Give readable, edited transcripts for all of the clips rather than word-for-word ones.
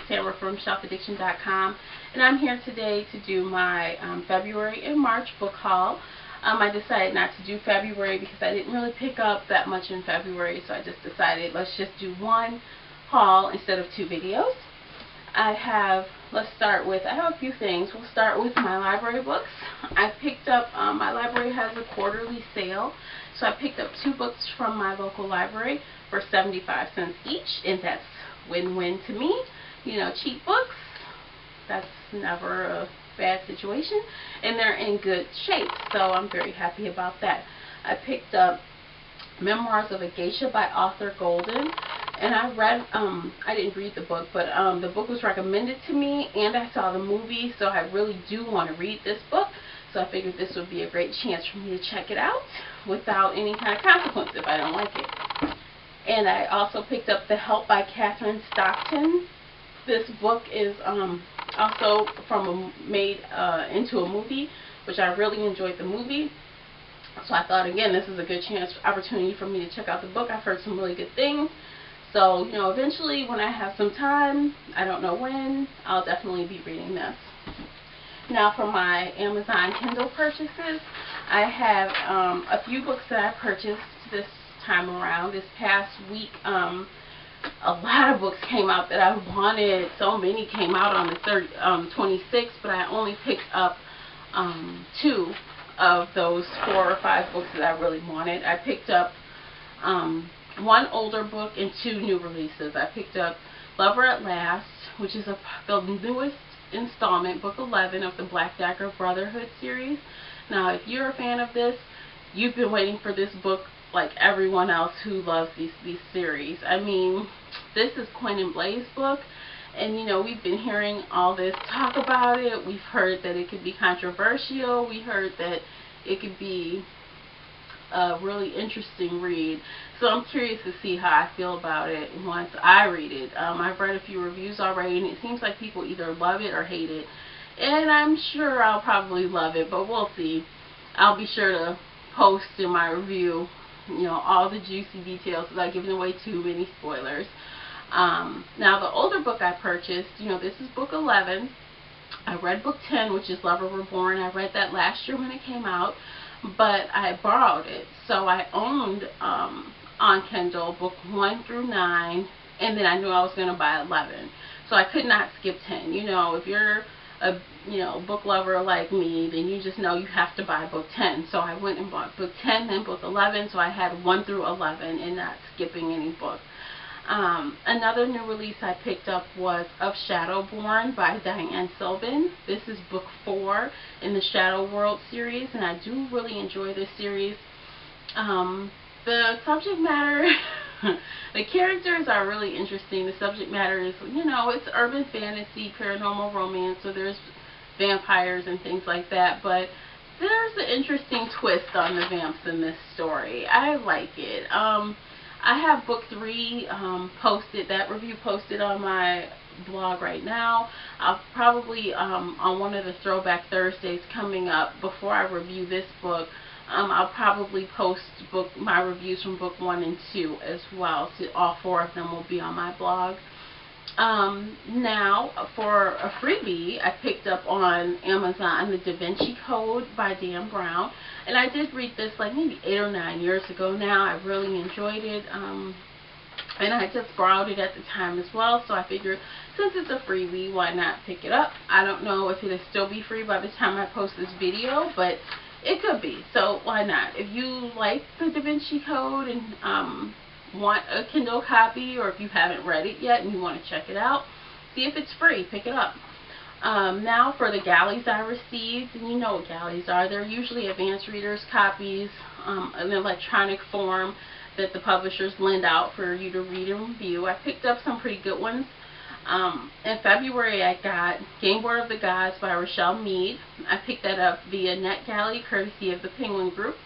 Tamara from ShelfAddiction.com, and I'm here today to do my February and March book haul. I decided not to do February because I didn't really pick up that much in February, so I just decided let's just do one haul instead of two videos. I have a few things. We'll start with my library books. I picked up, my library has a quarterly sale, so I picked up 2 books from my local library for 75 cents each, and that's win-win to me. You know, cheap books, that's never a bad situation, and they're in good shape, so I'm very happy about that. I picked up Memoirs of a Geisha by Authur Golden, and I read, I didn't read the book, but the book was recommended to me, and I saw the movie, so I really do want to read this book, so I figured this would be a great chance for me to check it out without any kind of consequence if I don't like it. And I also picked up The Help by Kathryn Stockton. This book is also made into a movie, which I really enjoyed the movie. So I thought, again, this is a good opportunity for me to check out the book. I've heard some really good things. So, you know, eventually when I have some time, I don't know when, I'll definitely be reading this. Now for my Amazon Kindle purchases, I have a few books that I purchased this time around. This past week, a lot of books came out that I wanted. So many came out on the 26th, but I only picked up 2 of those 4 or 5 books that I really wanted. I picked up 1 older book and 2 new releases. I picked up Lover at Last, which is the newest installment, book 11 of the Black Dagger Brotherhood series. Now, if you're a fan of this, you've been waiting for this book like everyone else who loves these series. I mean, this is Quinn and Blaze's book, and you know, we've been hearing all this talk about it. We've heard that it could be controversial. We heard that it could be a really interesting read. So I'm curious to see how I feel about it once I read it. I've read a few reviews already, and it seems like people either love it or hate it. And I'm sure I'll probably love it, but we'll see. I'll be sure to post in my review, you know, all the juicy details without giving away too many spoilers. Now the older book I purchased, you know, this is book 11. I read book 10, which is Lover Reborn. I read that last year when it came out, but I borrowed it. So I owned on Kindle book 1 through 9, and then I knew I was going to buy 11. So I could not skip 10. You know, if you're a book lover like me, then you just know you have to buy book 10. So I went and bought book 10 and book 11, so I had 1 through 11 and not skipping any book. Another new release I picked up was Of Shadowborn by Dianne Sylvan. This is book 4 in the Shadown World series, and I do really enjoy this series. The subject matter, the characters are really interesting. The subject matter is, you know, it's urban fantasy, paranormal romance, so there's vampires and things like that, but there's an interesting twist on the vamps in this story. I like it. I have book 3 posted, that review posted on my blog right now. I'll probably, on one of the Throwback Thursdays coming up, before I review this book, I'll probably post my reviews from book 1 and 2 as well. So all 4 of them will be on my blog. Now, for a freebie, I picked up on Amazon the DaVinci Code by Dan Brown. And I did read this like maybe 8 or 9 years ago now. I really enjoyed it. And I just borrowed it at the time as well. So I figured, since it's a freebie, why not pick it up? I don't know if it'll still be free by the time I post this video, but it could be. So why not? If you like the DaVinci Code and want a Kindle copy, or if you haven't read it yet and you want to check it out, see if it's free, pick it up. Now for the Galleys I received, and you know what Galleys are. They're usually advanced readers copies, an electronic form that the publishers lend out for you to read and review. I picked up some pretty good ones. In February I got Game Board of the Gods by Rochelle Mead. I picked that up via NetGalley, courtesy of the Penguin Group.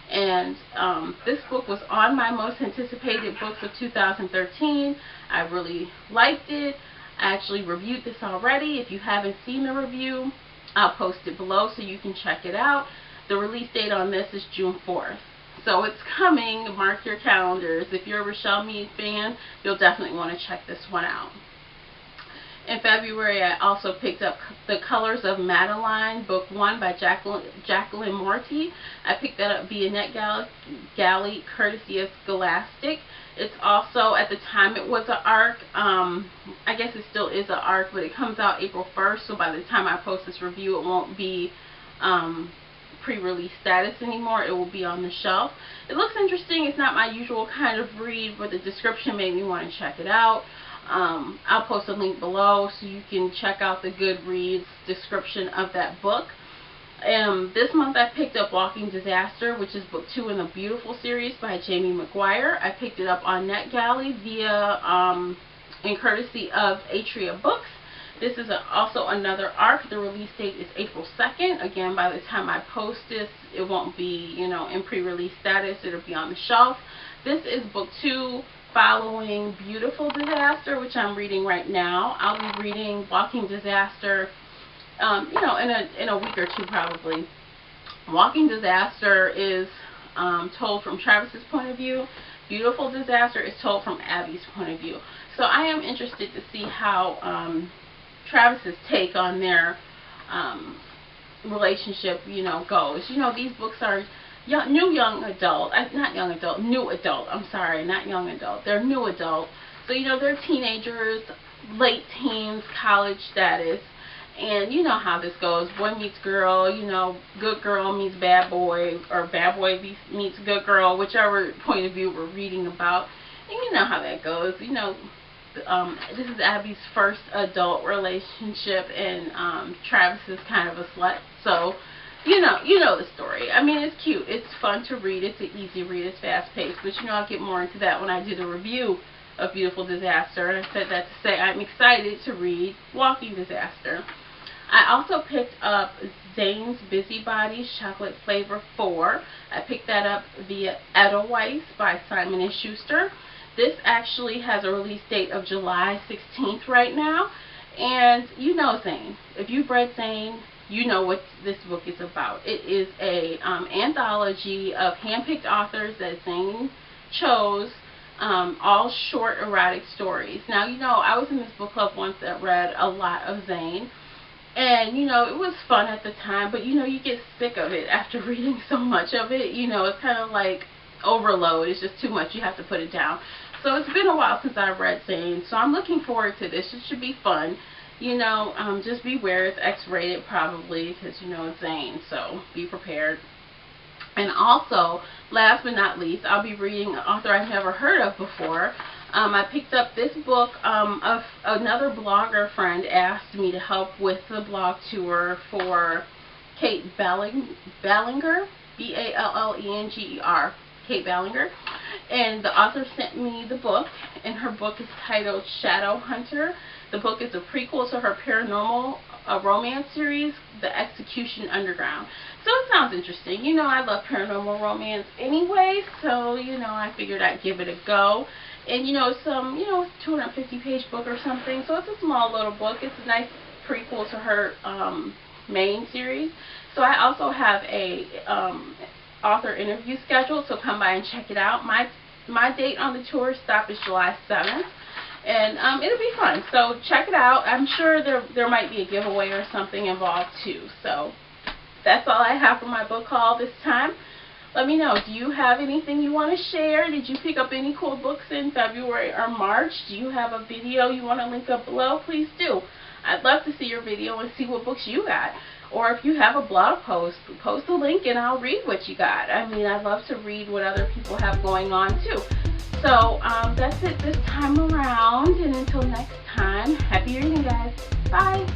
And this book was on my most anticipated books of 2013. I really liked it. I actually reviewed this already. If you haven't seen the review, I'll post it below so you can check it out. The release date on this is June 4th. So it's coming. Mark your calendars. If you're a Rochelle Mead fan, you'll definitely want to check this one out. February, I also picked up The Colors of Madeleine, Book 1 by Jaclyn Moriarty. I picked that up via NetGalley, courtesy of Scholastic. It's also, at the time it was an ARC, I guess it still is an ARC, but it comes out April 1st, so by the time I post this review, it won't be pre-release status anymore. It will be on the shelf. It looks interesting. It's not my usual kind of read, but the description made me want to check it out. I'll post a link below so you can check out the Goodreads description of that book. This month I picked up Walking Disaster, which is book 2 in the Beautiful series by Jamie McGuire. I picked it up on NetGalley via in courtesy of Atria Books. This is also another ARC. The release date is April 2nd. Again, by the time I post this, it won't be, you know, in pre-release status. It'll be on the shelf. This is book 2 following Beautiful Disaster, which I'm reading right now. I'll be reading Walking Disaster, you know, in a week or two probably. Walking Disaster is told from Travis's point of view. Beautiful Disaster is told from Abby's point of view. So I am interested to see how Travis's take on their relationship, you know, goes. You know, these books are new adult. I'm sorry, not young adult. They're new adult. So, you know, they're teenagers, late teens, college status. And you know how this goes. Boy meets girl, you know, good girl meets bad boy, or bad boy meets good girl, whichever point of view we're reading about. And you know how that goes. You know, this is Abby's first adult relationship, and Travis is kind of a slut. So, you know the story. I mean, it's cute. It's fun to read. It's an easy read. It's fast-paced. But, you know, I'll get more into that when I do the review of Beautiful Disaster. And I said that to say I'm excited to read Walking Disaster. I also picked up Zane's Busybodies Chocolate Flavor 4. I picked that up via Edelweiss by Simon & Schuster. This actually has a release date of July 16th right now. And you know Zane. If you've read Zane, you know what this book is about. It is a anthology of handpicked authors that Zane chose, all short erotic stories. Now, you know, I was in this book club once that read a lot of Zane. And, you know, it was fun at the time, but, you know, you get sick of it after reading so much of it. You know, it's kind of like overload. It's just too much. You have to put it down. So it's been a while since I've read Zane, so I'm looking forward to this. It should be fun. You know, just beware. It's X-rated probably because, you know, it's Zane, so be prepared. And also, last but not least, I'll be reading an author I've never heard of before. I picked up this book of another blogger friend asked me to help with the blog tour for Kait Ballenger, B-A-L-L-E-N-G-E-R, Kait Ballenger. And the author sent me the book, and her book is titled Shadow Hunter. The book is a prequel to her paranormal romance series, The Execution Underground. So it sounds interesting. You know, I love paranormal romance anyway, so, you know, I figured I'd give it a go. And, you know, it's 250-page book or something, so it's a small little book. It's a nice prequel to her main series. So I also have a author interview scheduled, so come by and check it out. My date on the tour stop is July 7th, and it'll be fun. So check it out. I'm sure there might be a giveaway or something involved too. So that's all I have for my book haul this time. Let me know, do you have anything you want to share? Did you pick up any cool books in February or March? Do you have a video you want to link up below? Please do. I'd love to see your video and see what books you got. Or if you have a blog post, post a link and I'll read what you got. I mean, I'd love to read what other people have going on too. So that's it this time around. And until next time, happy reading, guys. Bye.